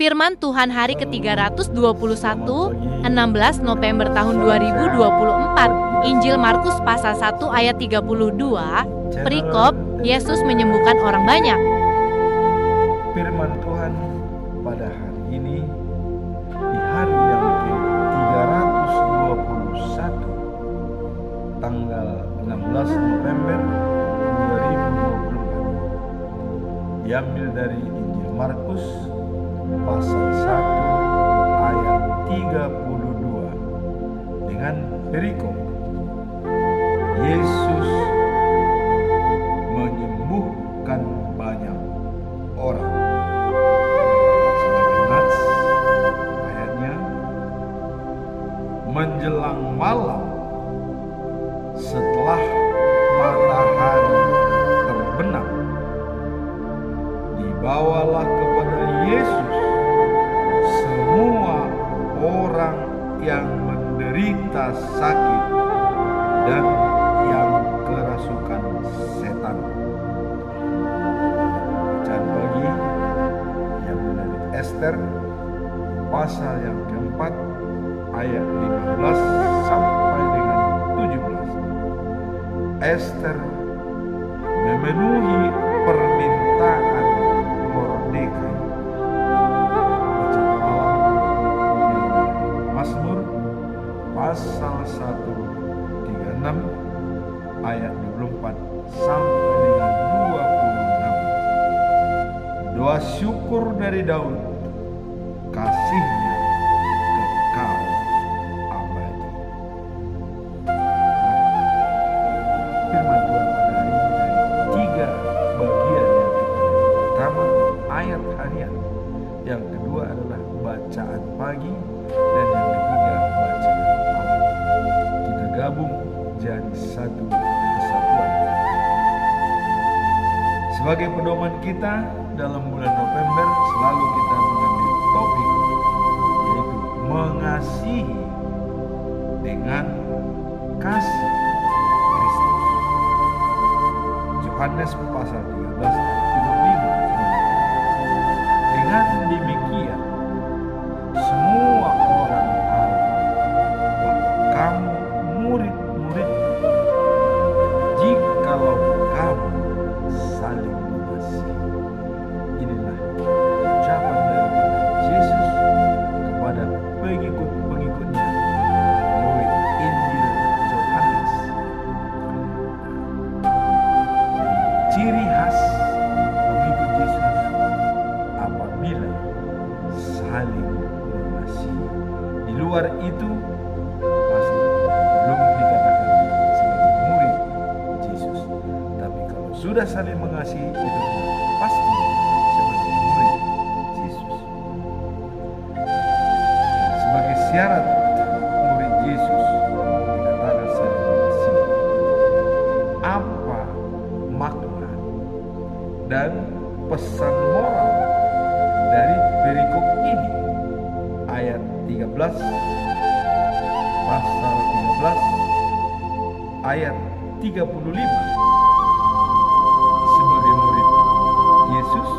Firman Tuhan hari ke-321, 16 November tahun 2024, Injil Markus pasal 1 ayat 32, perikop, Yesus menyembuhkan orang banyak. Firman Tuhan pada hari ini, di hari yang ke-321, tanggal 16 November 2024, diambil dari Injil Markus pasal 1 ayat 32 dengan perikop Yesus menyembuhkan banyak orang. Sebagai nats ayatnya, menjelang malam setelah matahari terbenam, dibawalah kepada Yesus semua orang yang menderita sakit dan yang kerasukan setan. Bacaan pagi yang dari Ester pasal yang keempat ayat 15 sampai dengan 17. Ester memenuhi permintaan Mordekai. Bacaan malam yang dari Mazmur pasal 136 ayat 24 sampai dengan 26. Doa syukur dari Daud, kasihnya kekal abadi. Firman Tuhan pada hari ini dari 3 bagian yang kita lihat. Pertama, ayat harian. Yang kedua adalah bacaan pagi. Dan yang ketiga, bacaan malam. Kita gabung jadi satu kesatuan. Sebagai pedoman kita dalam bulan November, selalu kita mengambil topik, yaitu mengasihi dengan kasih Kristus. Yohanes pasal 13 ayat 35. Dengan demikian semua orang tahu bahwa kamu murid-muridku, jikalau kamu saling mengasihi. Inilah ucapan daripada Yesus kepada pengikut-pengikutnya melalui Injil Yohanes. Ciri khas pengikut Yesus apabila saling mengasihi. Di luar itu masih belum dikatakan sebagai murid Yesus. Tapi kalau sudah saling mengasihi, itu pasti sebagai murid Yesus. Dan sebagai syarat murid Yesus dikatakan saling mengasihi. Apa makna dan pesan moral dari perikop ini? Ayat 13 pasal 13 ayat 35. Sebagai murid Yesus,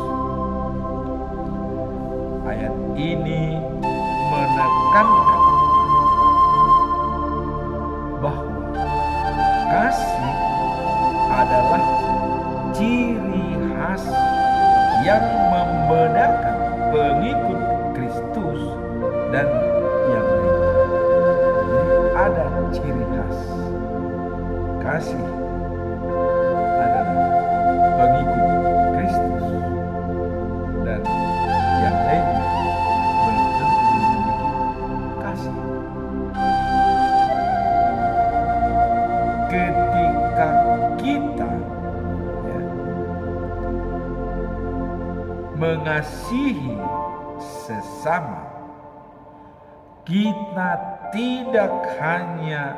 ayat ini menekankan bahwa kasih adalah ciri khas yang membedakan pengikut Kristus dan yang lainnya. Jadi ada ciri khas. Kasih adalah pengikut Kristus dan yang lainnya belum tentu memiliki kasih. Ketika kita mengasihi sesama, kita tidak hanya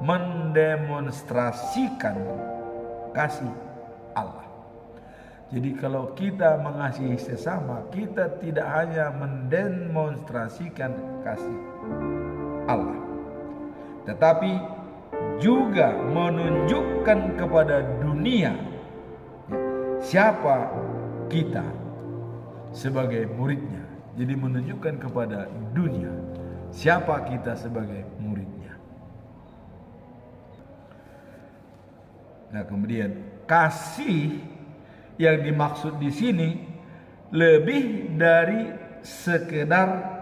mendemonstrasikan kasih Allah. Jadi kalau kita mengasihi sesama, kita tidak hanya mendemonstrasikan kasih Allah, tetapi juga menunjukkan kepada dunia siapa kita sebagai muridnya. Jadi menunjukkan kepada dunia siapa kita sebagai muridnya. Nah, kemudian kasih yang dimaksud di sini lebih dari sekedar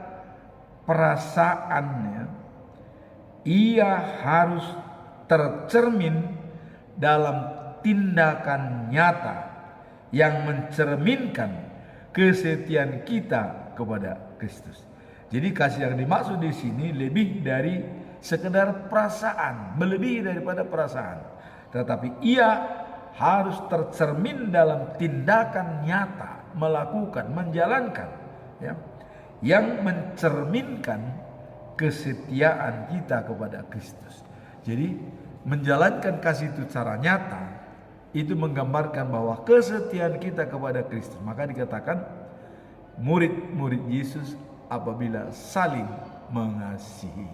perasaannya. Ia harus tercermin dalam tindakan nyata yang mencerminkan kesetiaan kita kepada Kristus. Jadi kasih yang dimaksud di sini lebih dari sekedar perasaan, melebihi daripada perasaan. Tetapi ia harus tercermin dalam tindakan nyata, melakukan, menjalankan, ya, yang mencerminkan kesetiaan kita kepada Kristus. Jadi menjalankan kasih itu secara nyata itu menggambarkan bahwa kesetiaan kita kepada Kristus. Maka dikatakan murid-murid Yesus apabila saling mengasihi.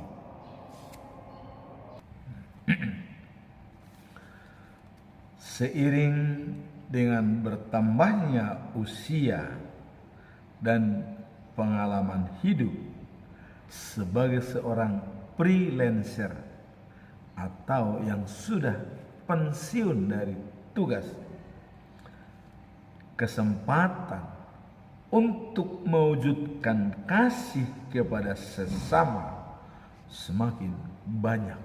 Seiring dengan bertambahnya usia dan pengalaman hidup sebagai seorang freelancer atau yang sudah pensiun dari tugas, kesempatan untuk mewujudkan kasih kepada sesama semakin banyak.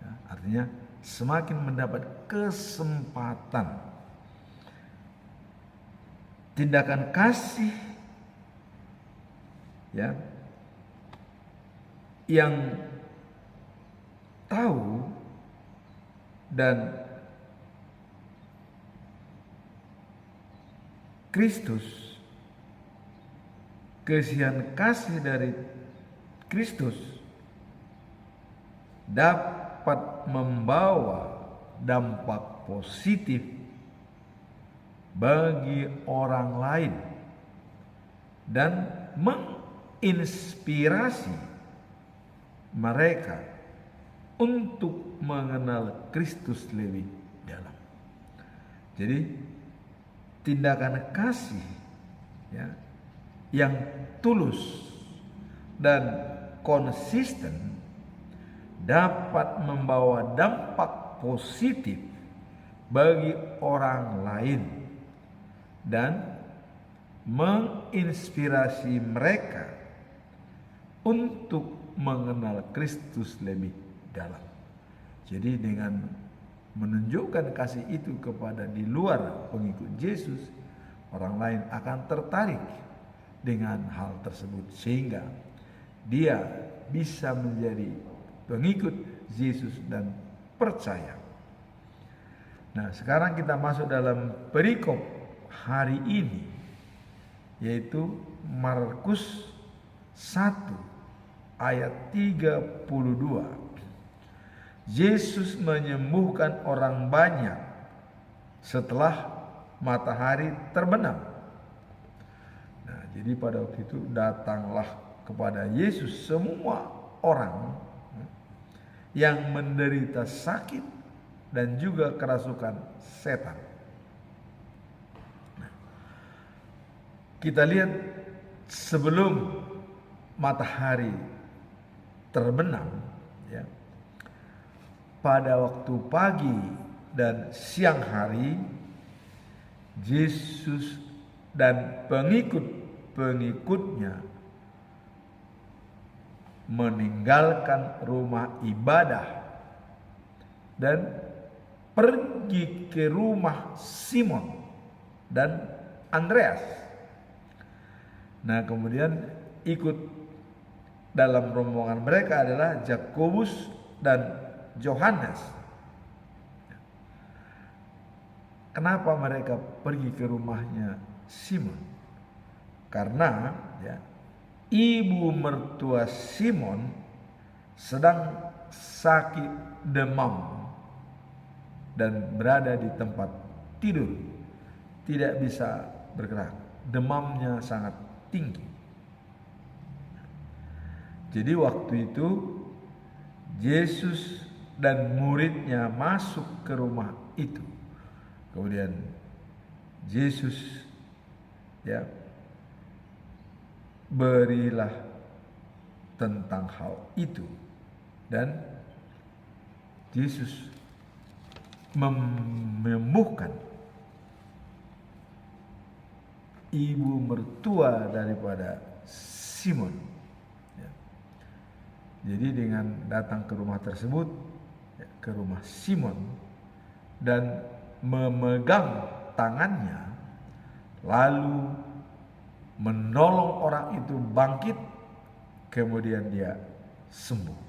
Ya, artinya semakin mendapat kesempatan. Tindakan kasih, ya, yang tahu dan Kristus, kasihan kasih dari Kristus dapat membawa dampak positif bagi orang lain dan menginspirasi mereka untuk mengenal Kristus lebih dalam. Jadi tindakan kasih, ya, yang tulus dan konsisten dapat membawa dampak positif bagi orang lain dan menginspirasi mereka untuk mengenal Kristus lebih dalam. Jadi dengan menunjukkan kasih itu kepada di luar pengikut Yesus, orang lain akan tertarik dengan hal tersebut sehingga dia bisa menjadi pengikut Yesus dan percaya. Nah, sekarang kita masuk dalam perikop hari ini, yaitu Markus 1 ayat 32. Yesus menyembuhkan orang banyak setelah matahari terbenam. Nah, jadi pada waktu itu datanglah kepada Yesus semua orang yang menderita sakit dan juga kerasukan setan. Nah, kita lihat sebelum matahari terbenam, ya, pada waktu pagi dan siang hari, Yesus dan pengikut-pengikutnya meninggalkan rumah ibadah dan pergi ke rumah Simon dan Andreas. Nah, kemudian ikut dalam rombongan mereka adalah Yakobus dan Yohanes. Kenapa mereka pergi ke rumahnya Simon? Karena, ya, ibu mertua Simon sedang sakit demam dan berada di tempat tidur, tidak bisa bergerak, demamnya sangat tinggi. Jadi waktu itu Yesus dan muridnya masuk ke rumah itu. Kemudian Yesus, ya, berilah tentang hal itu. Dan Yesus menyembuhkan ibu mertua daripada Simon. Ya. Jadi dengan datang ke rumah tersebut, ya, ke rumah Simon, dan memegang tangannya, lalu menolong orang itu bangkit, kemudian dia sembuh.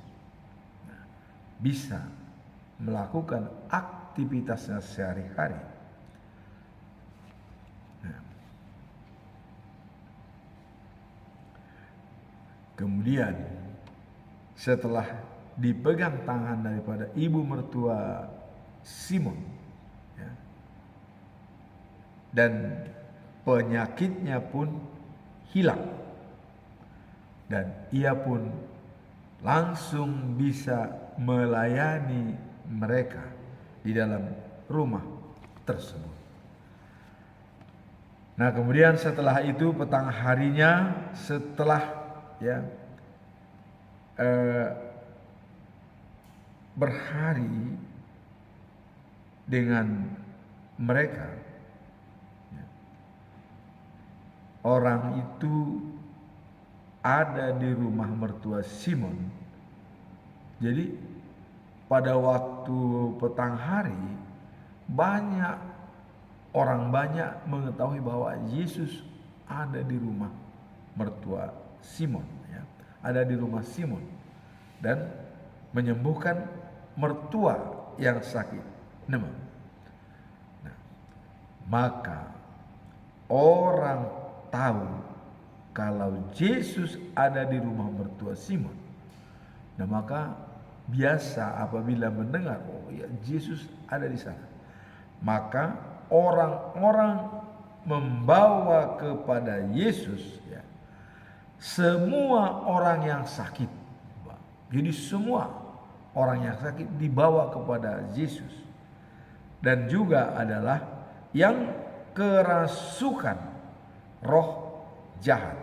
Nah, bisa melakukan aktivitasnya sehari-hari. Nah, kemudian setelah dipegang tangan daripada ibu mertua Simon, ya, dan penyakitnya pun hilang, dan ia pun langsung bisa melayani mereka di dalam rumah tersebut. Nah, kemudian setelah itu petang harinya, setelah berhari dengan mereka, orang itu ada di rumah mertua Simon. Jadi pada waktu petang hari, orang banyak mengetahui bahwa Yesus ada di rumah mertua Simon, ya, ada di rumah Simon, dan menyembuhkan mertua yang sakit demam. Nah, maka orang tahu kalau Yesus ada di rumah mertua Simon. Nah, maka biasa apabila mendengar, oh ya, Yesus ada di sana, maka orang-orang membawa kepada Yesus, ya, semua orang yang sakit. Jadi semua orang yang sakit dibawa kepada Yesus, dan juga adalah yang kerasukan roh jahat.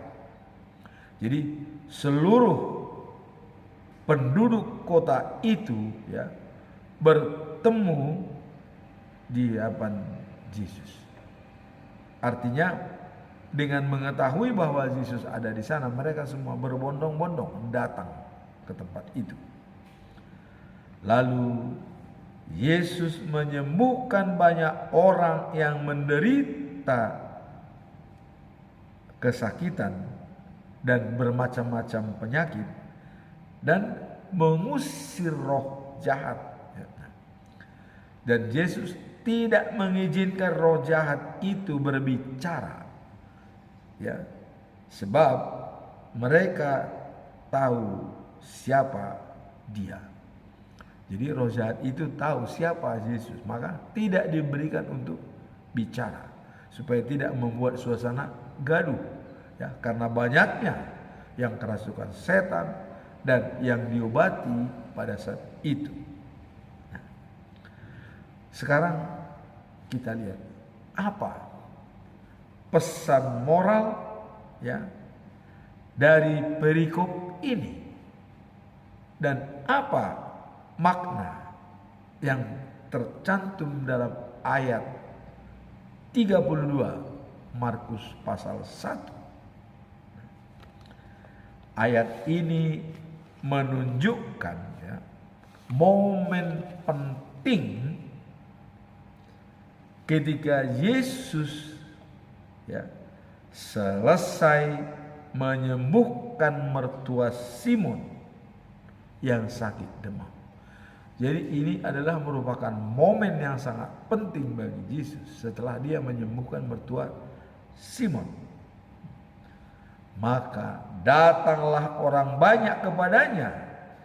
Jadi seluruh penduduk kota itu, ya, bertemu di hadapan Yesus. Artinya dengan mengetahui bahwa Yesus ada di sana, mereka semua berbondong-bondong datang ke tempat itu. Lalu Yesus menyembuhkan banyak orang yang menderita kesakitan dan bermacam-macam penyakit, dan mengusir roh jahat. Dan Yesus tidak mengizinkan roh jahat itu berbicara, ya, sebab mereka tahu siapa dia. Jadi roh jahat itu tahu siapa Yesus, maka tidak diberikan untuk bicara, supaya tidak membuat suasana gaduh, ya, karena banyaknya yang kerasukan setan dan yang diobati pada saat itu. Nah, sekarang kita lihat apa pesan moral, ya, dari perikop ini, dan apa makna yang tercantum dalam ayat 32 Markus pasal 1. Ayat ini menunjukkan, ya, momen penting ketika Yesus, ya, selesai menyembuhkan mertua Simon yang sakit demam. Jadi ini adalah merupakan momen yang sangat penting bagi Yesus setelah dia menyembuhkan mertua Simon. Maka datanglah orang banyak kepadanya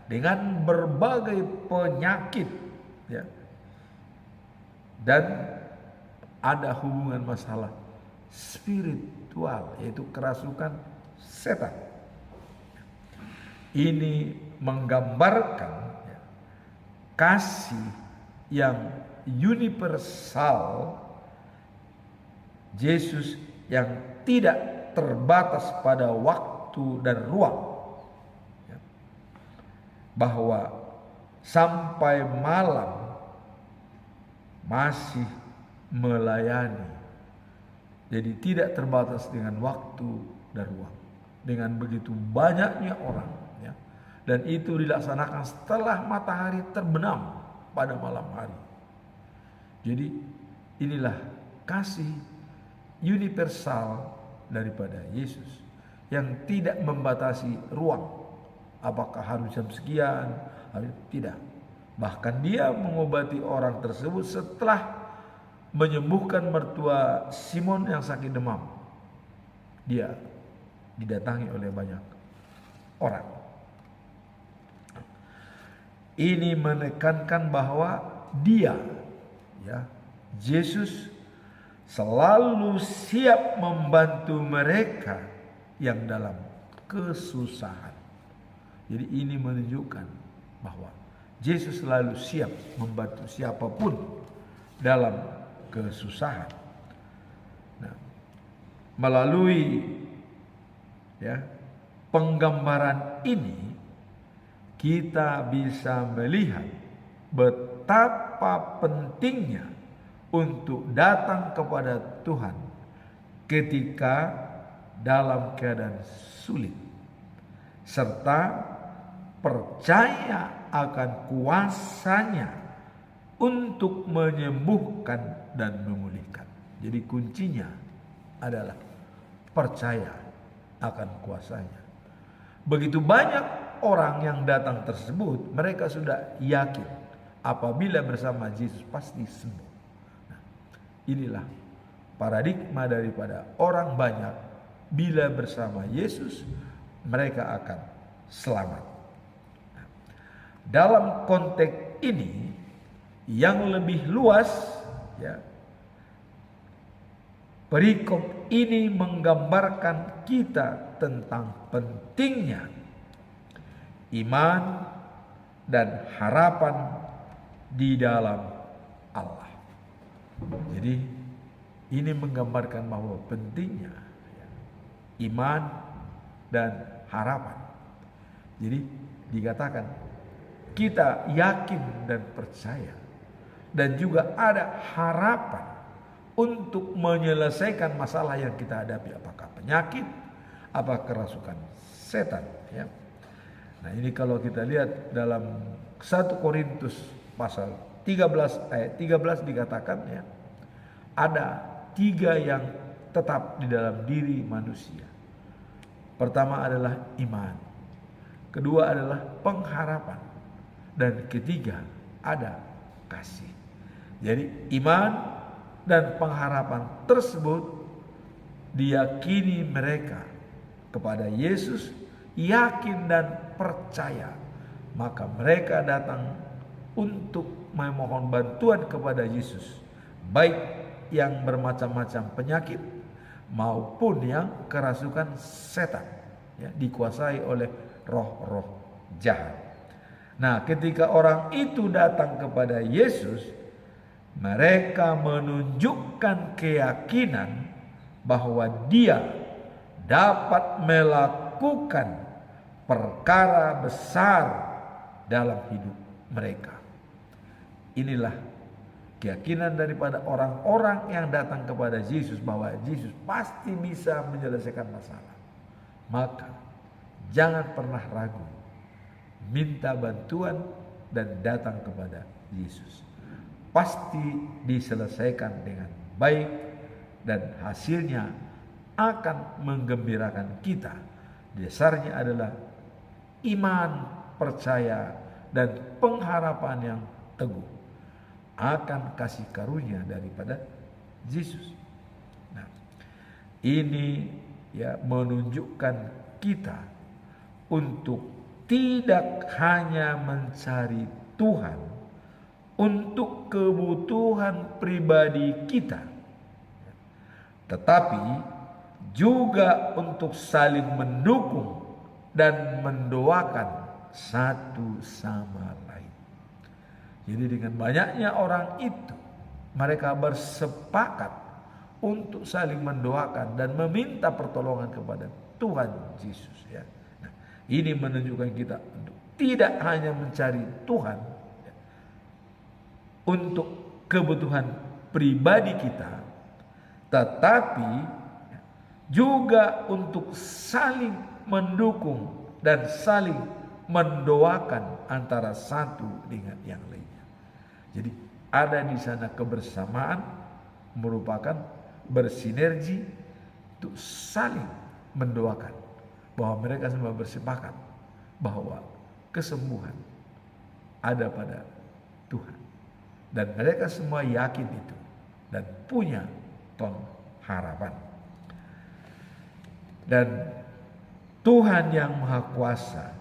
dengan berbagai penyakit, ya, dan ada hubungan masalah spiritual, yaitu kerasukan setan. Ini menggambarkan, ya, kasih yang universal Yesus yang tidak terbatas pada waktu waktu dan ruang, ya, bahwa sampai malam masih melayani. Jadi tidak terbatas dengan waktu dan ruang. Dengan begitu banyaknya orang, ya, dan itu dilaksanakan setelah matahari terbenam pada malam hari. Jadi inilah kasih universal daripada Yesus yang tidak membatasi ruang. Apakah harus jam sekian? Tidak. Bahkan dia mengobati orang tersebut setelah menyembuhkan mertua Simon yang sakit demam. Dia didatangi oleh banyak orang. Ini menekankan bahwa dia, ya, Yesus selalu siap membantu mereka yang dalam kesusahan. Jadi ini menunjukkan bahwa Yesus selalu siap membantu siapapun dalam kesusahan. Nah, melalui, ya, penggambaran ini kita bisa melihat betapa pentingnya untuk datang kepada Tuhan ketika dalam keadaan sulit, serta percaya akan kuasanya untuk menyembuhkan dan memulihkan. Jadi kuncinya adalah percaya akan kuasanya. Begitu banyak orang yang datang tersebut, mereka sudah yakin apabila bersama Yesus pasti sembuh. Nah, inilah paradigma daripada orang banyak. Bila bersama Yesus, mereka akan selamat. Nah, dalam konteks ini yang lebih luas, ya, perikop ini menggambarkan kita tentang pentingnya iman dan harapan di dalam Allah. Jadi ini menggambarkan bahwa pentingnya, ya, iman dan harapan. Jadi dikatakan kita yakin dan percaya dan juga ada harapan untuk menyelesaikan masalah yang kita hadapi, apakah penyakit, apakah kerasukan setan, ya. Nah, ini kalau kita lihat dalam 1 Korintus pasal 13 ayat 13 dikatakan, ya, ada 3 yang tetap di dalam diri manusia. Pertama adalah iman, kedua adalah pengharapan, dan ketiga ada kasih. Jadi iman dan pengharapan tersebut diyakini mereka kepada Yesus, yakin dan percaya, maka mereka datang untuk memohon bantuan kepada Yesus, baik yang bermacam-macam penyakit maupun yang kerasukan setan, ya, dikuasai oleh roh-roh jahat. Nah, ketika orang itu datang kepada Yesus, mereka menunjukkan keyakinan bahwa dia dapat melakukan perkara besar dalam hidup mereka. Inilah keyakinan daripada orang-orang yang datang kepada Yesus, bahwa Yesus pasti bisa menyelesaikan masalah. Maka jangan pernah ragu, minta bantuan dan datang kepada Yesus. Pasti diselesaikan dengan baik dan hasilnya akan menggembirakan kita. Dasarnya adalah iman, percaya, dan pengharapan yang teguh akan kasih karunia daripada Yesus. Nah, ini, ya, menunjukkan kita untuk tidak hanya mencari Tuhan untuk kebutuhan pribadi kita, tetapi juga untuk saling mendukung dan mendoakan satu sama lain. Jadi dengan banyaknya orang itu, mereka bersepakat untuk saling mendoakan dan meminta pertolongan kepada Tuhan Yesus ya. Nah, ini menunjukkan kita untuk tidak hanya mencari Tuhan ya, untuk kebutuhan pribadi kita, tetapi ya, juga untuk saling mendukung dan saling mendoakan antara satu dengan yang lainnya. Jadi ada di sana kebersamaan merupakan bersinergi untuk saling mendoakan, bahwa mereka semua bersepakat bahwa kesembuhan ada pada Tuhan, dan mereka semua yakin itu dan punya harapan. Dan Tuhan yang Maha Kuasa,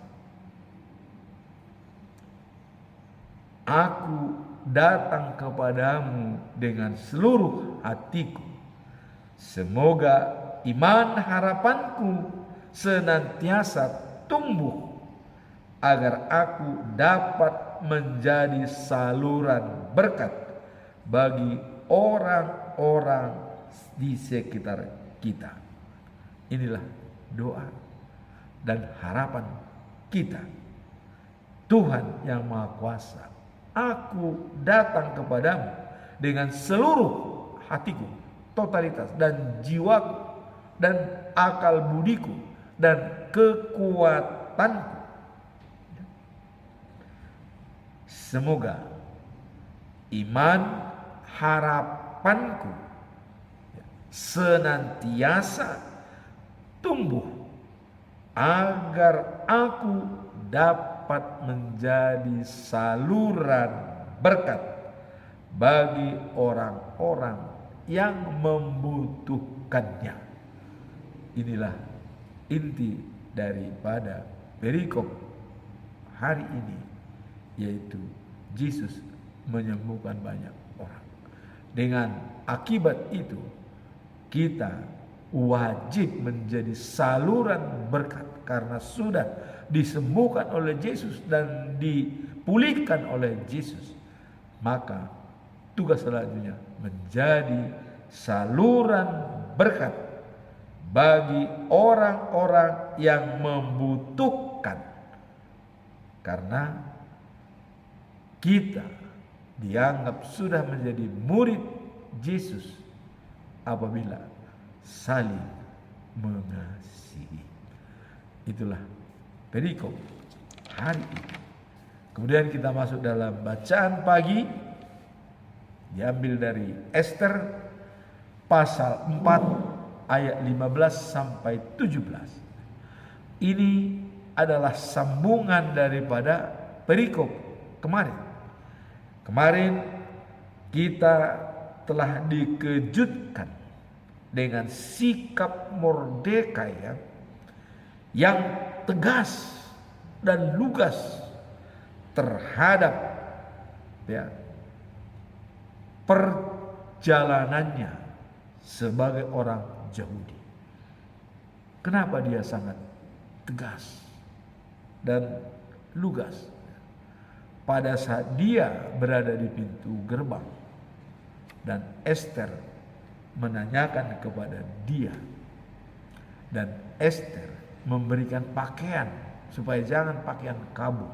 aku datang kepadamu dengan seluruh hatiku. Semoga iman harapanku senantiasa tumbuh, agar aku dapat menjadi saluran berkat bagi orang-orang di sekitar kita. Inilah doa dan harapan kita. Tuhan yang Maha Kuasa, aku datang kepadamu dengan seluruh hatiku, totalitas dan jiwaku dan akal budiku dan kekuatanku. Semoga iman harapanku senantiasa tumbuh, agar aku dapat menjadi saluran berkat bagi orang-orang yang membutuhkannya. Inilah inti daripada perikop hari ini, yaitu Yesus menyembuhkan banyak orang. Dengan akibat itu, kita wajib menjadi saluran berkat karena sudah disembuhkan oleh Yesus dan dipulihkan oleh Yesus. Maka tugas selanjutnya menjadi saluran berkat bagi orang-orang yang membutuhkan, karena kita dianggap sudah menjadi murid Yesus apabila saling mengasihi. Itulah perikop hari ini. Kemudian kita masuk dalam bacaan pagi, diambil dari Ester pasal 4 ayat 15 sampai 17. Ini adalah sambungan daripada perikop kemarin. Kemarin kita telah dikejutkan dengan sikap Mordekai yang tegas dan lugas terhadap perjalanannya sebagai orang Yahudi. Kenapa dia sangat tegas dan lugas? Pada saat dia berada di pintu gerbang dan Ester menanyakan kepada dia, dan Ester memberikan pakaian supaya jangan pakaian kabung,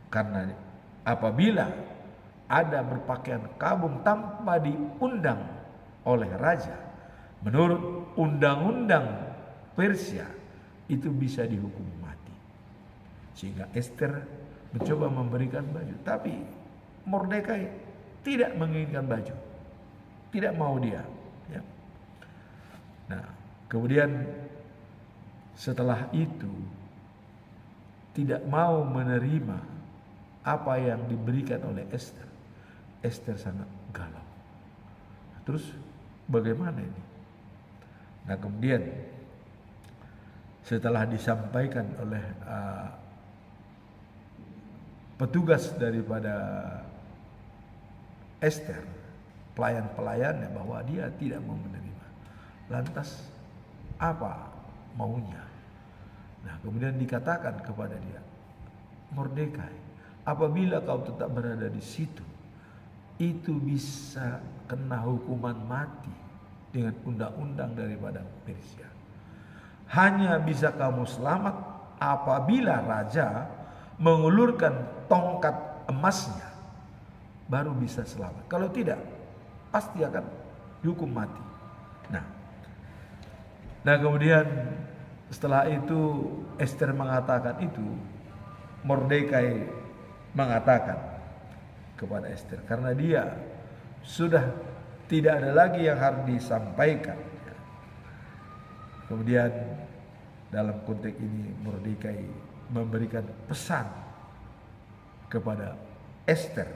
karena apabila ada berpakaian kabung tanpa diundang oleh raja, menurut undang-undang Persia itu bisa dihukum mati. Sehingga Ester mencoba memberikan baju, tapi Mordekai tidak menginginkan baju, tidak mau dia. Nah, kemudian setelah itu tidak mau menerima apa yang diberikan oleh Ester. Ester sangat galau. Terus bagaimana ini? Nah, kemudian setelah disampaikan oleh petugas daripada Ester, pelayan-pelayannya, bahwa dia tidak mau menerima. Lantas apa maunya? Nah, kemudian dikatakan kepada dia, Mordekai, apabila kau tetap berada di situ, itu bisa kena hukuman mati dengan undang-undang daripada Persia. hanya bisa kamu selamat apabila raja mengulurkan tongkat emasnya, baru bisa selamat. Kalau tidak, pasti akan dihukum mati. Nah kemudian setelah itu Ester mengatakan itu, Mordekai mengatakan kepada Ester, karena dia sudah tidak ada lagi yang harus disampaikan. Kemudian dalam konteks ini Mordekai memberikan pesan kepada Ester,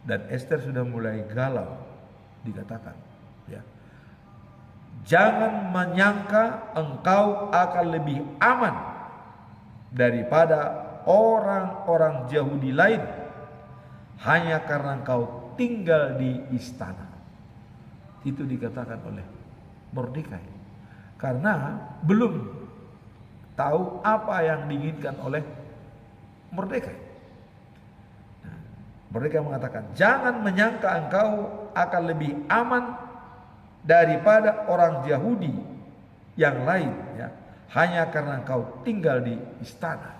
dan Ester sudah mulai galau. Dikatakan, ya, jangan menyangka engkau akan lebih aman daripada orang-orang Yahudi lain hanya karena engkau tinggal di istana. Itu dikatakan oleh Mordekai karena belum tahu apa yang diinginkan oleh Mordekai. Mordekai mengatakan, jangan menyangka engkau akan lebih aman daripada orang Yahudi yang lain, ya, hanya karena engkau tinggal di istana.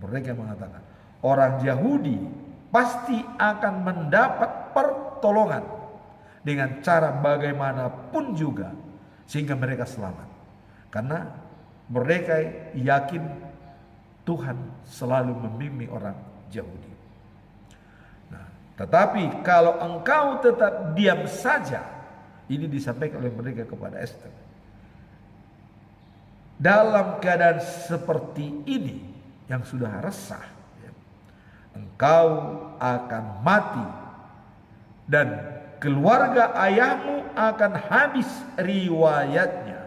Mordekai mengatakan, orang Yahudi pasti akan mendapat pertolongan dengan cara bagaimanapun juga sehingga mereka selamat. Karena Mordekai yakin Tuhan selalu membimbing orang Yahudi. Tetapi kalau engkau tetap diam saja, ini disampaikan oleh mereka kepada Ester. Dalam keadaan seperti ini yang sudah resah, ya, engkau akan mati dan keluarga ayahmu akan habis riwayatnya.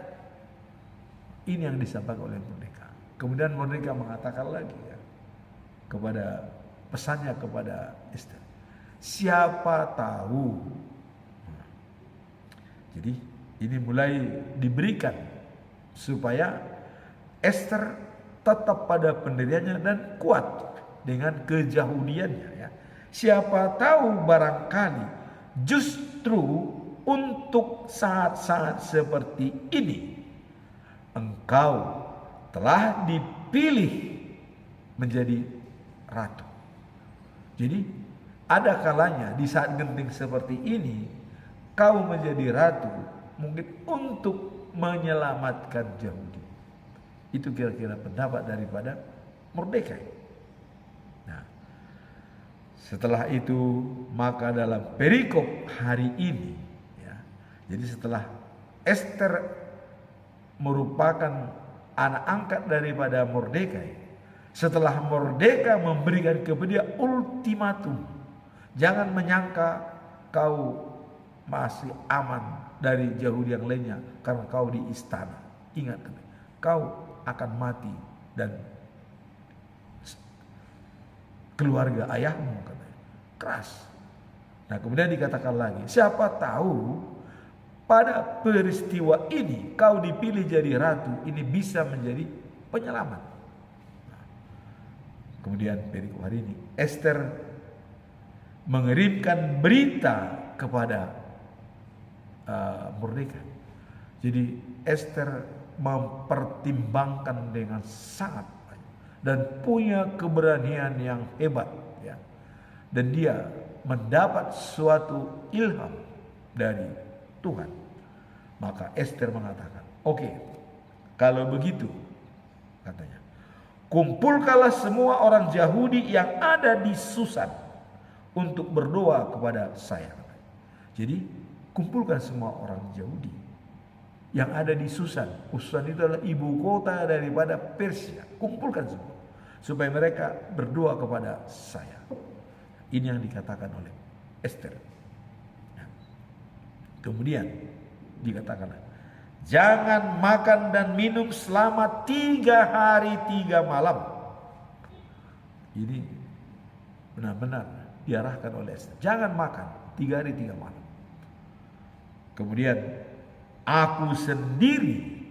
Ini yang disampaikan oleh Mordekai. Kemudian Mordekai mengatakan lagi, ya, kepada pesannya kepada Ester, siapa tahu. Jadi ini mulai diberikan supaya Ester tetap pada pendiriannya dan kuat dengan kejahudiannya, ya. Siapa tahu barangkali justru untuk saat-saat seperti ini engkau telah dipilih menjadi ratu. Jadi ada kalanya di saat genting seperti ini kau menjadi ratu, mungkin untuk menyelamatkan Yahudi. Itu kira-kira pendapat daripada Mordekai. Nah, setelah itu maka dalam perikop hari ini, ya, jadi setelah Ester merupakan anak angkat daripada Mordekai, setelah Mordekai memberikan kepada dia ultimatum, jangan menyangka kau masih aman dari Yahudi yang lainnya karena kau di istana. Ingat, kau akan mati dan keluarga ayahmu, katanya. Keras. Nah kemudian dikatakan lagi, siapa tahu pada peristiwa ini kau dipilih jadi ratu, ini bisa menjadi penyelamat. Nah, kemudian perikop hari ini Ester mengirimkan berita kepada Mordekai. Jadi Ester mempertimbangkan dengan sangat banyak dan punya keberanian yang hebat, ya. Dan dia mendapat suatu ilham dari Tuhan. Maka Ester mengatakan, oke, kalau begitu, katanya, kumpulkanlah semua orang Yahudi yang ada di Susan untuk berdoa kepada saya. Jadi kumpulkan semua orang Yahudi yang ada di Susan. Susan itu adalah ibu kota daripada Persia. Kumpulkan semua supaya mereka berdoa kepada saya. Ini yang dikatakan oleh Ester. Nah, kemudian dikatakan, jangan makan dan minum selama 3 hari 3 malam. Ini benar-benar diarahkan oleh Ester. Jangan makan 3 hari 3 malam. Kemudian aku sendiri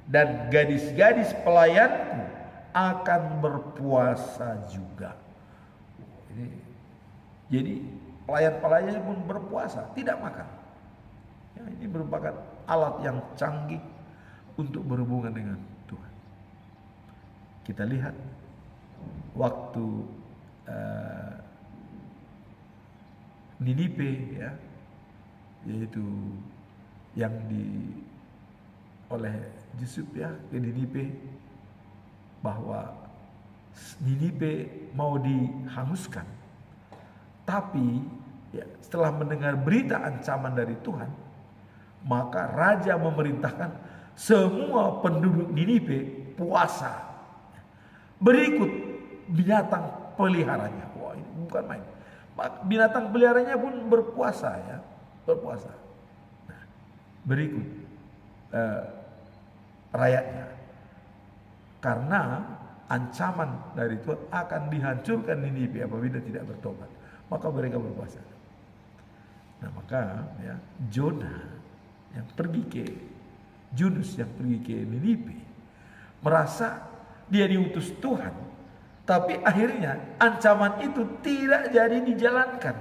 dan gadis-gadis pelayanku akan berpuasa juga. Ini, jadi pelayan-pelayan pun berpuasa, tidak makan. Ya, ini merupakan alat yang canggih untuk berhubungan dengan Tuhan. Kita lihat waktu Ninipe, ya, yaitu yang oleh Yusuf, ya, ke Ninipe, bahwa Ninipe mau dihanguskan. Tapi ya, setelah mendengar berita ancaman dari Tuhan, maka raja memerintahkan semua penduduk Ninipe puasa, berikut binatang peliharanya. Wah, ini bukan main. Binatang peliharanya pun berpuasa, ya, berpuasa. Nah, berikut rakyatnya, karena ancaman dari Tuhan akan dihancurkan Ninibe apabila tidak bertobat, maka mereka berpuasa. Nah, maka ya, Yunus yang pergi ke Ninibe merasa dia diutus Tuhan, tapi akhirnya ancaman itu tidak jadi dijalankan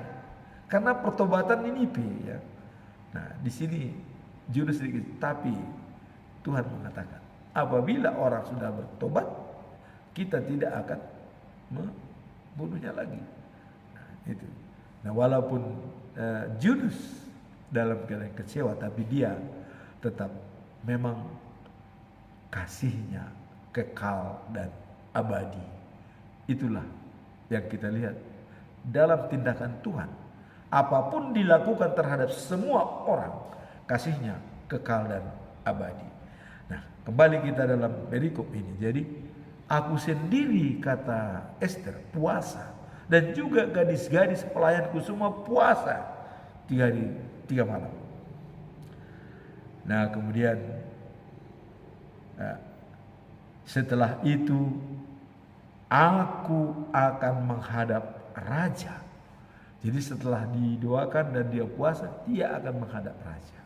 karena pertobatan Ninibe, ya. Nah, di sini Yunus sedikit, tapi Tuhan mengatakan apabila orang sudah bertobat, kita tidak akan membunuhnya lagi. Nah, itu. Nah, walaupun Yunus dalam keadaan kecewa, tapi dia tetap memang kasihnya kekal dan abadi. Itulah yang kita lihat dalam tindakan Tuhan. Apapun dilakukan terhadap semua orang, kasihnya kekal dan abadi. Nah, kembali kita dalam perikop ini. Jadi, aku sendiri, kata Ester, puasa. Dan juga gadis-gadis pelayanku semua puasa 3 hari 3 malam. Nah, kemudian setelah itu aku akan menghadap raja. Jadi setelah didoakan dan dia puasa, dia akan menghadap raja.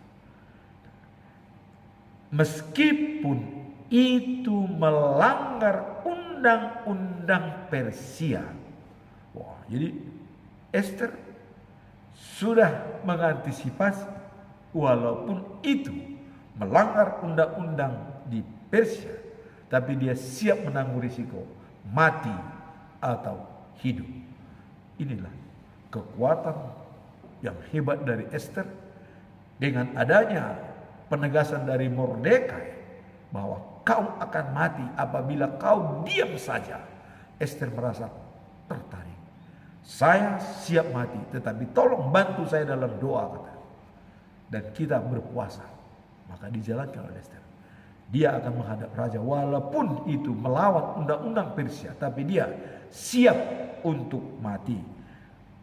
Meskipun itu melanggar undang-undang Persia. Wah, jadi Ester sudah mengantisipasi, walaupun itu melanggar undang-undang di Persia, tapi dia siap menanggung risiko mati atau hidup. Inilah kekuatan yang hebat dari Ester, dengan adanya penegasan dari Mordekai bahwa kau akan mati apabila kau diam saja. Ester merasa tertarik. Saya siap mati, tetapi tolong bantu saya dalam doa, kata. Dan kita berpuasa. Maka dijalankan oleh Ester. Dia akan menghadap raja walaupun itu melawan undang-undang Persia, tapi dia siap untuk mati.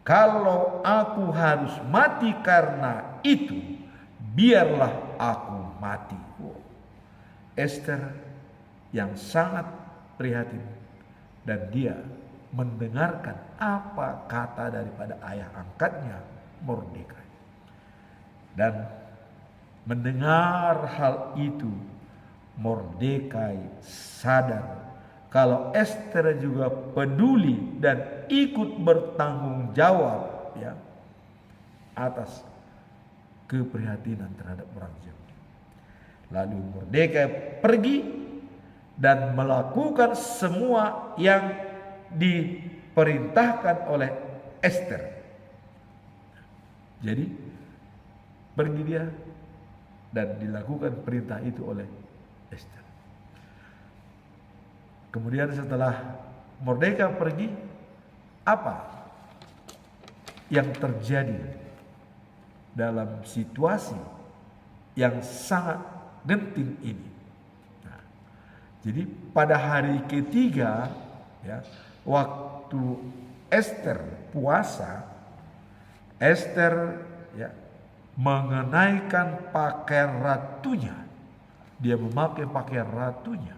Kalau aku harus mati karena itu, biarlah aku mati. Wow. Ester yang sangat prihatin, dan dia mendengarkan apa kata daripada ayah angkatnya Mordekai. Dan mendengar hal itu, Mordekai sadar kalau Ester juga peduli dan ikut bertanggung jawab, ya, atas keprihatinan terhadap orang Yahudi. Lalu Mordekai pergi dan melakukan semua yang diperintahkan oleh Ester. Jadi pergi dia dan dilakukan perintah itu oleh Ester. Kemudian setelah Mordekai pergi, apa yang terjadi dalam situasi yang sangat genting ini? Nah, jadi pada hari ketiga, ya, waktu Ester puasa, Ester, ya, mengenaikan pakaian ratunya. Dia memakai pakaian ratunya.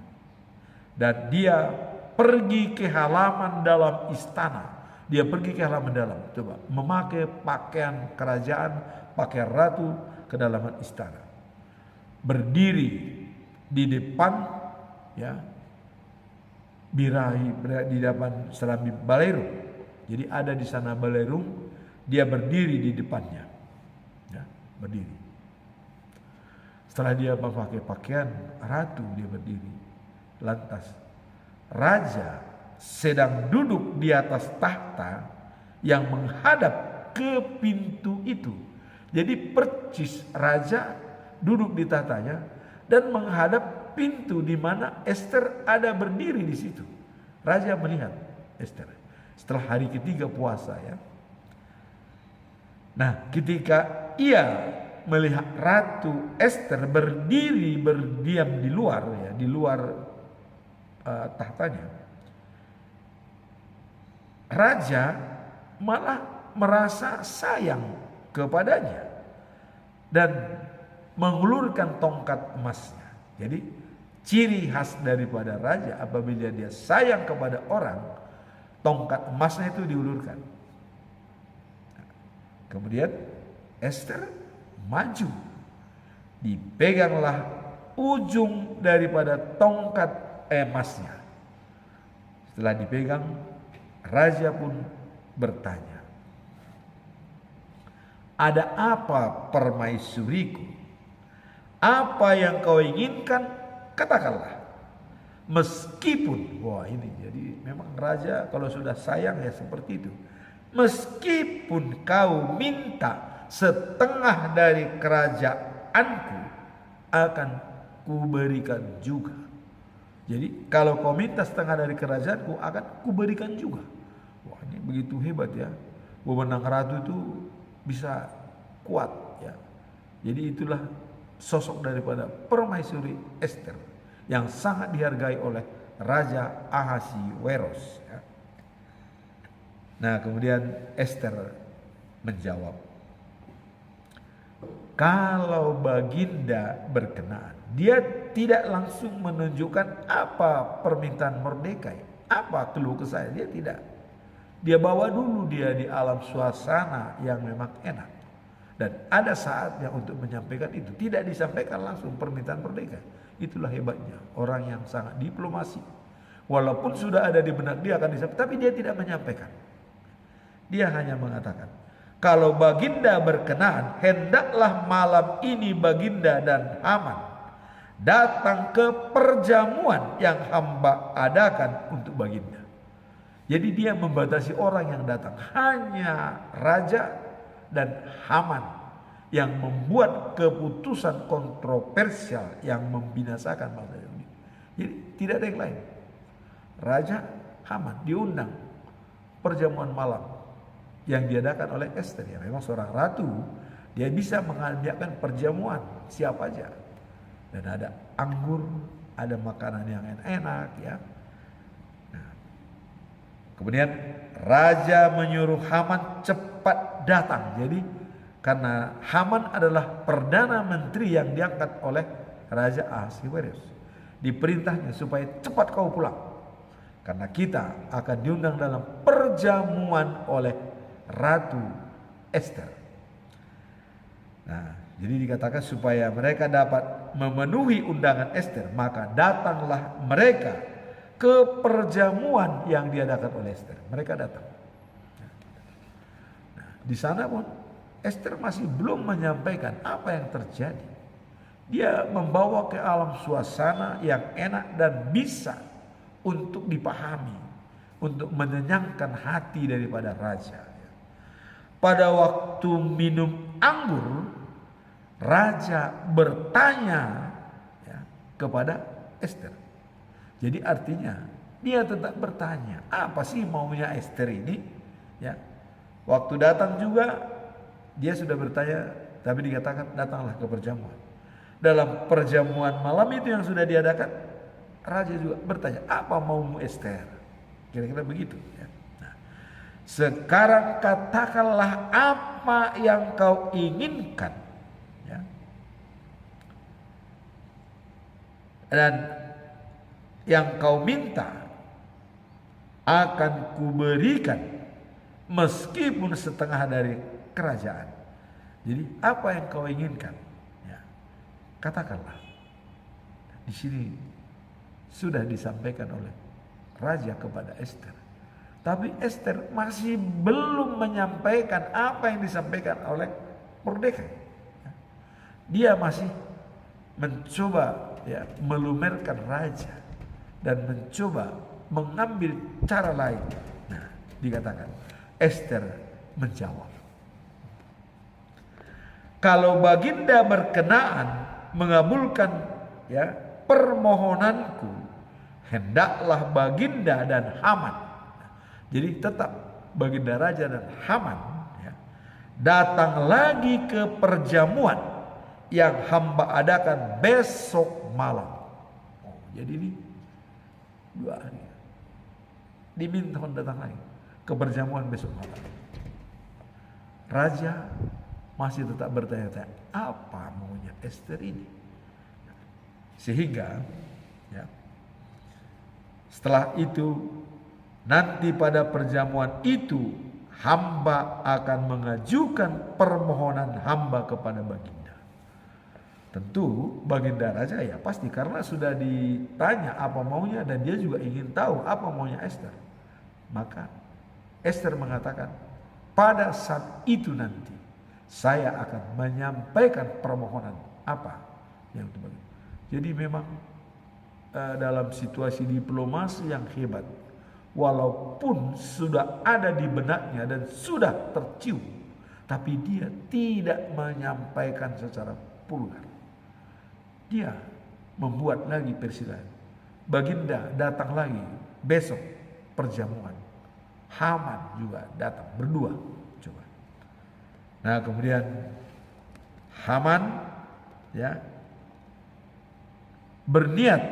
Dan dia pergi ke halaman dalam istana. Dia pergi ke halaman dalam. Coba, memakai pakaian kerajaan, pakaian ratu ke dalam istana. Berdiri di depan, ya, birahi, di depan serambi balerung. Jadi ada di sana balerung, dia berdiri di depannya. Ya, berdiri. Setelah dia memakai pakaian ratu, dia berdiri. Lantas raja sedang duduk di atas tahta yang menghadap ke pintu itu. Jadi percis raja duduk di tahtanya dan menghadap pintu di mana Ester ada berdiri di situ. Raja melihat Ester setelah hari ketiga puasa ya. Nah, ketika ia melihat Ratu Ester berdiri berdiam di luar ya, di luar tahtanya, raja malah merasa sayang kepadanya dan mengulurkan tongkat emasnya. Jadi ciri khas daripada raja apabila dia sayang kepada orang, tongkat emasnya itu diulurkan. Kemudian Ester maju, dipeganglah ujung daripada tongkat emasnya. Setelah dipegang, raja pun bertanya, "Ada apa, permaisuriku? Apa yang kau inginkan, katakanlah." Meskipun, wah ini jadi memang raja kalau sudah sayang ya seperti itu. Meskipun kau minta setengah dari kerajaanku, akan kuberikan juga. Jadi kalau kau minta setengah dari kerajaanku, akan kuberikan juga. Wah ini begitu hebat ya. Wewenang ratu itu bisa kuat ya. Jadi itulah sosok daripada permaisuri Ester yang sangat dihargai oleh Raja Ahasiweros ya. Nah kemudian Ester menjawab, kalau Baginda berkenan. Dia tidak langsung menunjukkan apa permintaan Mordekai, apa keluh kesah, dia tidak. Dia bawa dulu dia di alam suasana yang memang enak. Dan ada saatnya untuk menyampaikan itu. Tidak disampaikan langsung permintaan Mordekai. Itulah hebatnya orang yang sangat diplomasi. Walaupun sudah ada di benak dia akan disampaikan, tapi dia tidak menyampaikan. Dia hanya mengatakan, kalau Baginda berkenan, hendaklah malam ini Baginda dan Haman datang ke perjamuan yang hamba adakan untuk Baginda. Jadi dia membatasi orang yang datang, hanya raja dan Haman yang membuat keputusan kontroversial yang membinasakan bangsa Yahudi. Jadi tidak ada yang lain. Raja, Haman diundang perjamuan malam yang diadakan oleh Ester. Ya memang seorang ratu, dia bisa mengadakan perjamuan siapa aja. Dan ada anggur, ada makanan yang enak ya. Nah, kemudian raja menyuruh Haman cepat datang. Jadi karena Haman adalah perdana menteri yang diangkat oleh Raja Ahasiweros, diperintahnya supaya cepat kau pulang, karena kita akan diundang dalam perjamuan oleh Ratu Ester. Nah, jadi dikatakan supaya mereka dapat memenuhi undangan Ester, maka datanglah mereka ke perjamuan yang diadakan oleh Ester. Mereka datang. Nah, di sana pun Ester masih belum menyampaikan apa yang terjadi. Dia membawa ke alam suasana yang enak dan bisa untuk dipahami, untuk menyenangkan hati daripada raja. Pada waktu minum anggur, raja bertanya ya, kepada Ester. Jadi artinya dia tetap bertanya, apa sih maunya Ester ini? Ya, waktu datang juga dia sudah bertanya, tapi dikatakan datanglah ke perjamuan. Dalam perjamuan malam itu yang sudah diadakan, raja juga bertanya, apa maumu Ester? Kira-kira begitu. Ya. Nah, sekarang katakanlah apa yang kau inginkan. Ya. Dan yang kau minta akan kuberikan meskipun setengah dari kerajaan. Jadi apa yang kau inginkan, ya, katakanlah. Di sini sudah disampaikan oleh raja kepada Ester. Tapi Ester masih belum menyampaikan apa yang disampaikan oleh Mordekai. Dia masih mencoba melumerkan raja dan mencoba mengambil cara lain. Nah, dikatakan Ester menjawab, kalau Baginda berkenaan mengabulkan permohonanku, hendaklah Baginda dan Haman. Jadi tetap Baginda Raja dan Haman datang lagi ke perjamuan yang hamba adakan besok malam. Jadi ini 2 hari diminta datang lagi ke perjamuan besok malam. Raja masih tetap bertanya-tanya, apa maunya Ester ini? Sehingga setelah itu nanti pada perjamuan itu hamba akan mengajukan permohonan hamba kepada Baginda. Tentu Baginda Raja pasti, karena sudah ditanya apa maunya dan dia juga ingin tahu apa maunya Ester. Maka Ester mengatakan, pada saat itu nanti saya akan menyampaikan permohonan apa yang terbaik. Jadi memang dalam situasi diplomasi yang hebat, walaupun sudah ada di benaknya dan sudah tercium, tapi dia tidak menyampaikan secara vulgar. Dia membuat lagi persilaan. Baginda datang lagi besok perjamuan. Haman juga datang berdua. Coba. Nah, kemudian Haman berniat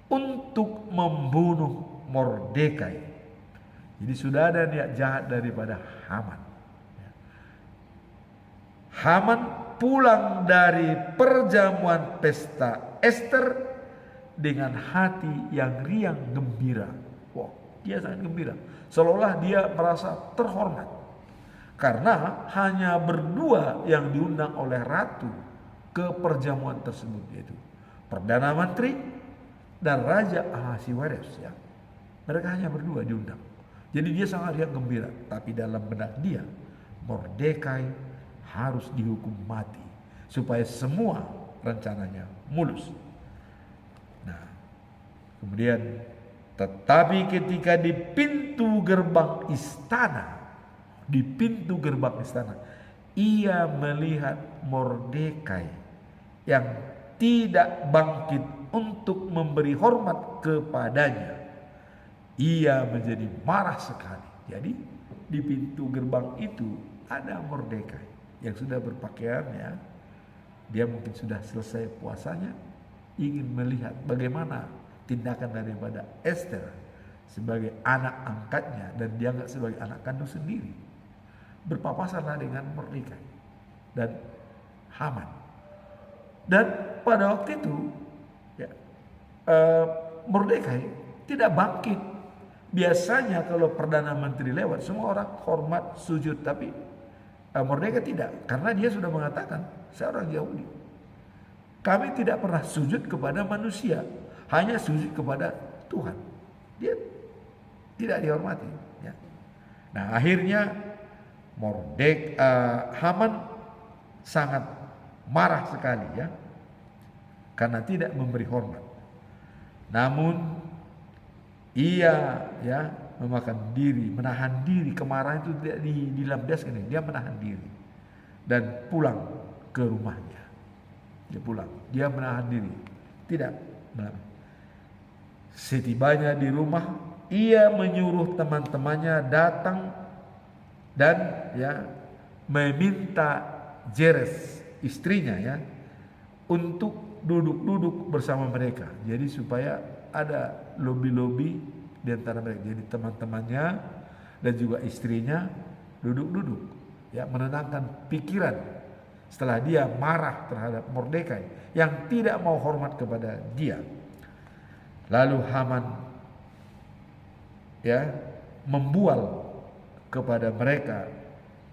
untuk membunuh Mordekai. Jadi sudah ada niat jahat daripada Haman. Haman pulang dari perjamuan pesta Ester dengan hati yang riang gembira. Dia sangat gembira, seolah dia merasa terhormat karena hanya berdua yang diundang oleh ratu ke perjamuan tersebut, yaitu Perdana Menteri dan Raja Ahasiweros. Mereka hanya berdua diundang. Jadi dia sangat riang gembira, tapi dalam benak dia Mordekai harus dihukum mati supaya semua rencananya mulus. Nah, kemudian tetapi ketika di pintu gerbang istana, ia melihat Mordekai yang tidak bangkit untuk memberi hormat kepadanya. Ia menjadi marah sekali. Jadi di pintu gerbang itu ada Mordekai yang sudah berpakaian dia mungkin sudah selesai puasanya, ingin melihat bagaimana tindakan daripada Ester sebagai anak angkatnya dan dianggap sebagai anak kandung sendiri. Berpapasanlah dengan Mordekai dan Haman. Dan pada waktu itu Mordekai tidak bangkit. Biasanya kalau Perdana Menteri lewat, semua orang hormat, sujud, tapi Mordekai tidak, karena dia sudah mengatakan, saya orang Yahudi, kami tidak pernah sujud kepada manusia, hanya sujud kepada Tuhan. Dia tidak dihormati. Nah, akhirnya Haman sangat marah sekali karena tidak memberi hormat. Namun ia menahan diri, kemarahan itu tidak dilampiaskan, dia menahan diri dan pulang ke rumahnya. Dia menahan diri, tidak melampiaskan. Setibanya di rumah, ia menyuruh teman-temannya datang dan meminta Zeres, istrinya untuk duduk-duduk bersama mereka. Jadi supaya ada lobi-lobi di antara mereka. Jadi teman-temannya dan juga istrinya duduk-duduk, menenangkan pikiran setelah dia marah terhadap Mordekai yang tidak mau hormat kepada dia. Lalu Haman membual kepada mereka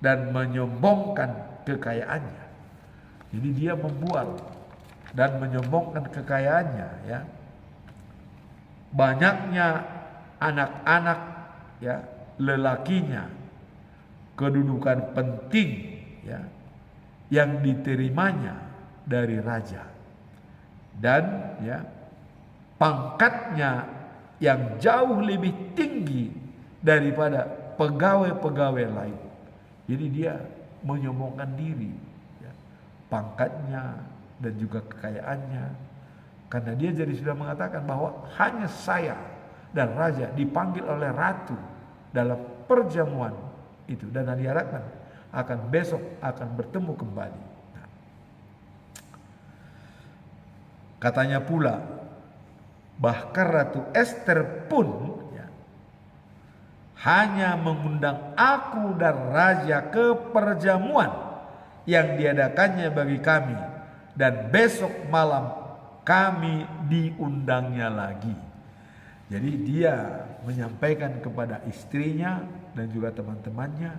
dan menyombongkan kekayaannya. Jadi dia membual dan menyombongkan kekayaannya, banyaknya anak-anak, lelakinya, kedudukan penting, yang diterimanya dari raja. Dan ya, pangkatnya yang jauh lebih tinggi daripada pegawai-pegawai lain. Jadi dia menyombongkan diri, ya, pangkatnya dan juga kekayaannya, karena dia jadi sudah mengatakan bahwa hanya saya dan raja dipanggil oleh ratu dalam perjamuan itu, dan diharapkan akan besok akan bertemu kembali. Nah, katanya pula bahkan Ratu Ester pun ya, hanya mengundang aku dan raja ke perjamuan yang diadakannya bagi kami, dan besok malam kami diundangnya lagi. Jadi dia menyampaikan kepada istrinya dan juga teman-temannya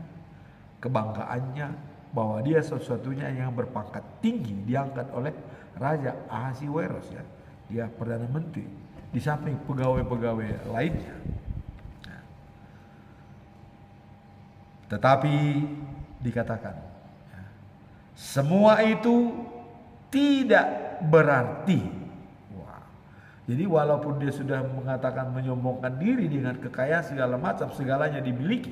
kebanggaannya bahwa dia satu-satunya yang berpangkat tinggi, diangkat oleh Raja Ahasiweros, ya. Dia Perdana Menteri di samping pegawai-pegawai lainnya. Nah, tetapi dikatakan, ya, semua itu tidak berarti. Jadi walaupun dia sudah mengatakan menyombongkan diri dengan kekayaan segala macam, segalanya dimiliki,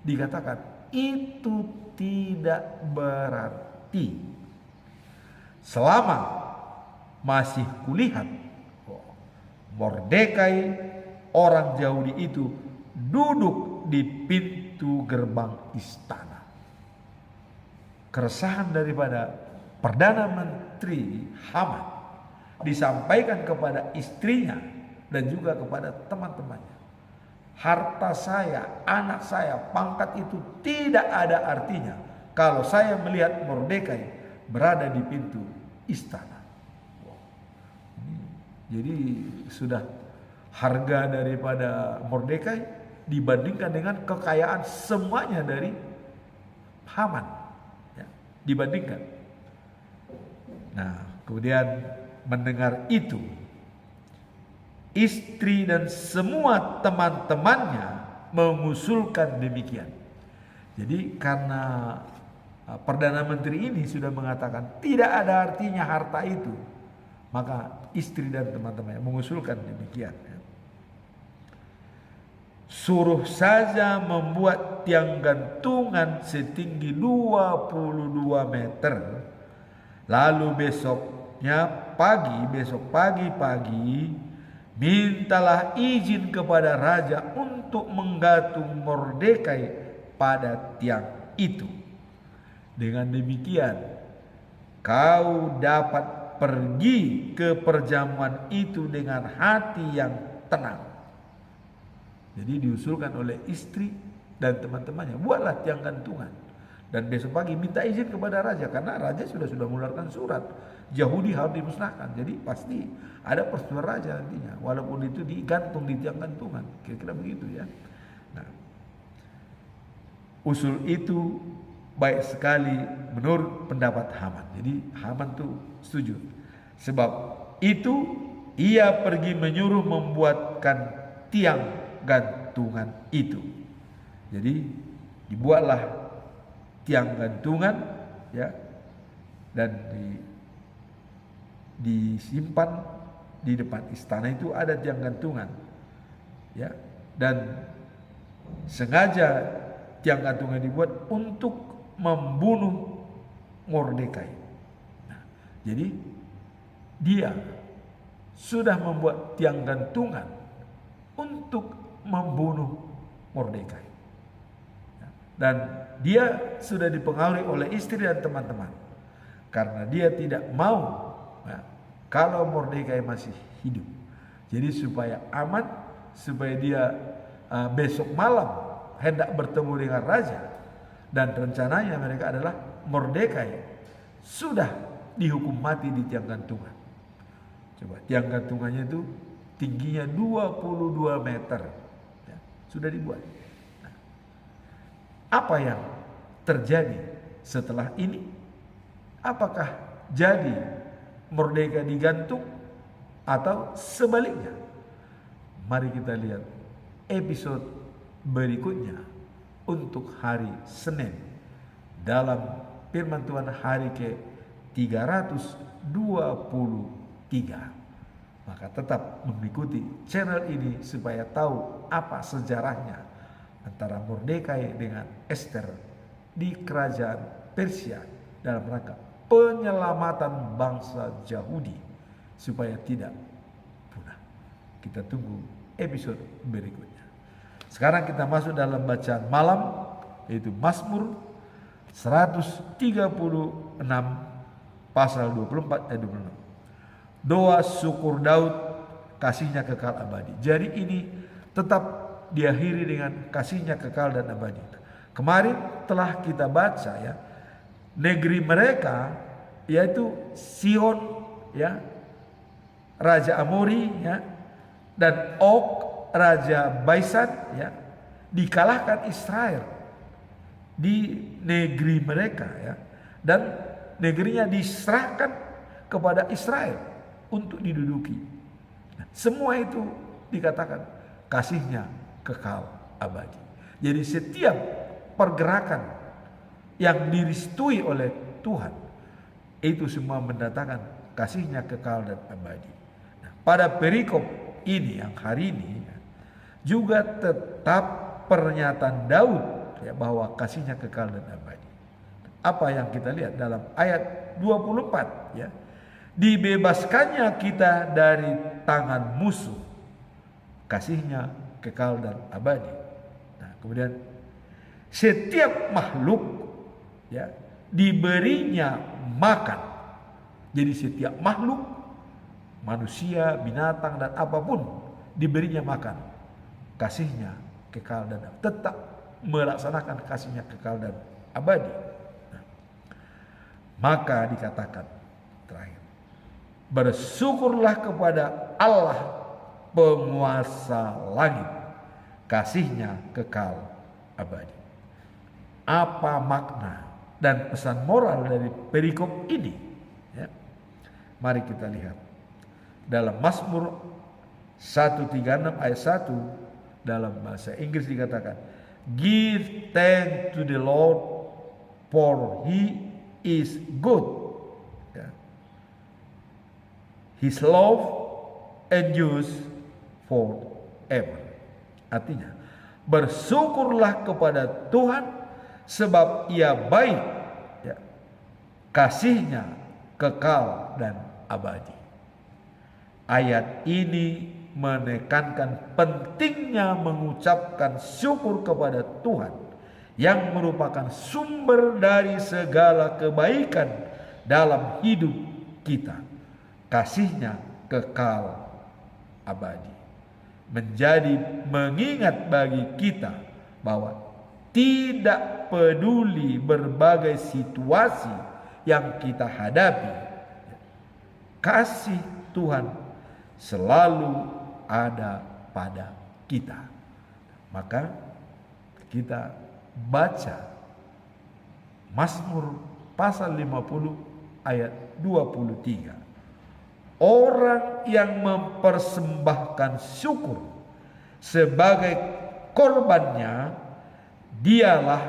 dikatakan itu tidak berarti selama masih kulihat Mordekai orang Yahudi itu duduk di pintu gerbang istana. Keresahan daripada Perdana Menteri Haman disampaikan kepada istrinya dan juga kepada teman-temannya. Harta saya, anak saya, pangkat itu tidak ada artinya kalau saya melihat Mordekai berada di pintu istana. Jadi sudah harga daripada Mordekai dibandingkan dengan kekayaan semuanya dari Haman, ya, dibandingkan. Nah, kemudian mendengar itu, istri dan semua teman-temannya mengusulkan demikian. Jadi karena Perdana Menteri ini sudah mengatakan tidak ada artinya harta itu, maka istri dan teman-temannya mengusulkan demikian. Suruh saja membuat tiang gantungan setinggi 22 meter. Lalu besok pagi-pagi mintalah izin kepada raja untuk menggantung Mordekai pada tiang itu. Dengan demikian kau dapat pergi ke perjamuan itu dengan hati yang tenang. Jadi diusulkan oleh istri dan teman-temannya, buatlah tiang gantungan. Dan besok pagi minta izin kepada raja, karena raja sudah mengeluarkan surat Yahudi harus dimusnahkan. Jadi pasti ada persetujuan raja nantinya, walaupun itu digantung di tiang gantungan, kira-kira begitu ya. Nah, usul itu baik sekali menurut pendapat Haman. Jadi Haman tuh setuju. Sebab itu ia pergi menyuruh membuatkan tiang gantungan itu. Jadi dibuatlah tiang gantungan, ya, dan disimpan di depan istana. Itu ada tiang gantungan, ya, dan sengaja tiang gantungan dibuat untuk membunuh Mordekai. Nah, jadi dia sudah membuat tiang gantungan untuk membunuh Mordekai. Dan dia sudah dipengaruhi oleh istri dan teman-teman, karena dia tidak mau, ya, kalau Mordekai masih hidup. Jadi supaya aman, supaya dia besok malam hendak bertemu dengan raja, dan rencananya mereka adalah Mordekai sudah dihukum mati di tiang gantungan. Coba, tiang gantungannya itu tingginya 22 meter, ya, sudah dibuat. Apa yang terjadi setelah ini? Apakah jadi Mordekai digantung atau sebaliknya? Mari kita lihat episode berikutnya untuk hari Senin dalam firman Tuhan hari ke-31 323. Maka tetap mengikuti channel ini supaya tahu apa sejarahnya antara Mordekai dengan Ester di kerajaan Persia dalam rangka penyelamatan bangsa Yahudi supaya tidak punah. Kita tunggu episode berikutnya. Sekarang kita masuk dalam bacaan malam, yaitu Mazmur 136 pasal 24 ayat 26. Doa syukur Daud, kasihnya kekal abadi. Jadi ini tetap diakhiri dengan kasihnya kekal dan abadi. Kemarin telah kita baca ya, negeri mereka yaitu Sion ya, Raja Amori ya, dan Og Raja Baisan ya, dikalahkan Israel di negeri mereka ya, dan negerinya diserahkan kepada Israel untuk diduduki. Nah, semua itu dikatakan kasihnya kekal abadi. Jadi setiap pergerakan yang direstui oleh Tuhan itu semua mendatangkan kasihnya kekal dan abadi. Nah, pada perikop ini yang hari ini ya, juga tetap pernyataan Daud ya, bahwa kasihnya kekal dan abadi. Apa yang kita lihat dalam ayat 24 ya, dibebaskannya kita dari tangan musuh, kasihnya kekal dan abadi. Nah, kemudian setiap makhluk ya diberinya makan. Jadi setiap makhluk, manusia, binatang dan apapun diberinya makan, kasihnya kekal dan abadi. Tetap melaksanakan kasihnya kekal dan abadi. Nah, maka dikatakan terakhir, bersyukurlah kepada Allah penguasa langit, kasihnya kekal abadi. Apa makna dan pesan moral dari perikop ini ya? Mari kita lihat dalam Mazmur 136 ayat 1. Dalam bahasa Inggris dikatakan, give thanks to the Lord for he is good ya. His love endures forever. Artinya, bersyukurlah kepada Tuhan sebab ia baik ya, kasihnya kekal dan abadi. Ayat ini menekankan pentingnya mengucapkan syukur kepada Tuhan yang merupakan sumber dari segala kebaikan dalam hidup kita. Kasihnya kekal abadi. Menjadi mengingat bagi kita bahwa tidak peduli berbagai situasi yang kita hadapi, kasih Tuhan selalu ada pada kita. Maka kita baca Mazmur pasal 50 ayat 23. Orang yang mempersembahkan syukur sebagai korbannya, dialah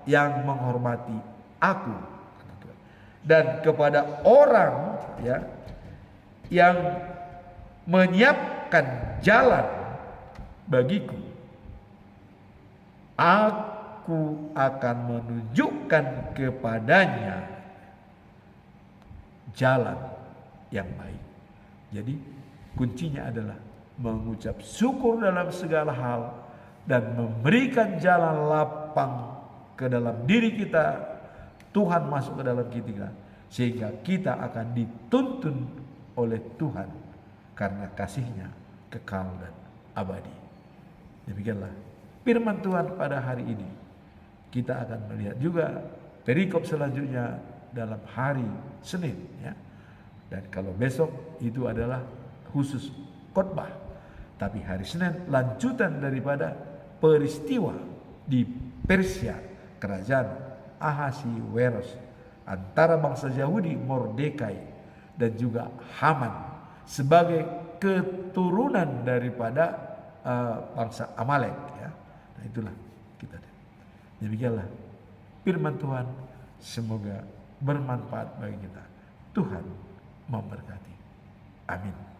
yang menghormati aku. Dan kepada orang ya yang menyiapkan jalan bagiku, aku akan menunjukkan kepadanya jalan yang baik. Jadi kuncinya adalah mengucap syukur dalam segala hal dan memberikan jalan lapang ke dalam diri kita. Tuhan masuk ke dalam kita sehingga kita akan dituntun oleh Tuhan karena kasihnya kekal dan abadi. Demikianlah firman Tuhan pada hari ini. Kita akan melihat juga perikop selanjutnya dalam hari Senin ya. Dan kalau besok itu adalah khusus khotbah. Tapi hari Senin lanjutan daripada peristiwa di Persia, kerajaan Ahasiweros, antara bangsa Yahudi Mordekai dan juga Haman sebagai keturunan daripada bangsa Amalek ya. Nah, itulah kita. Demikianlah firman Tuhan, semoga bermanfaat bagi kita. Tuhan memberkati. Amin.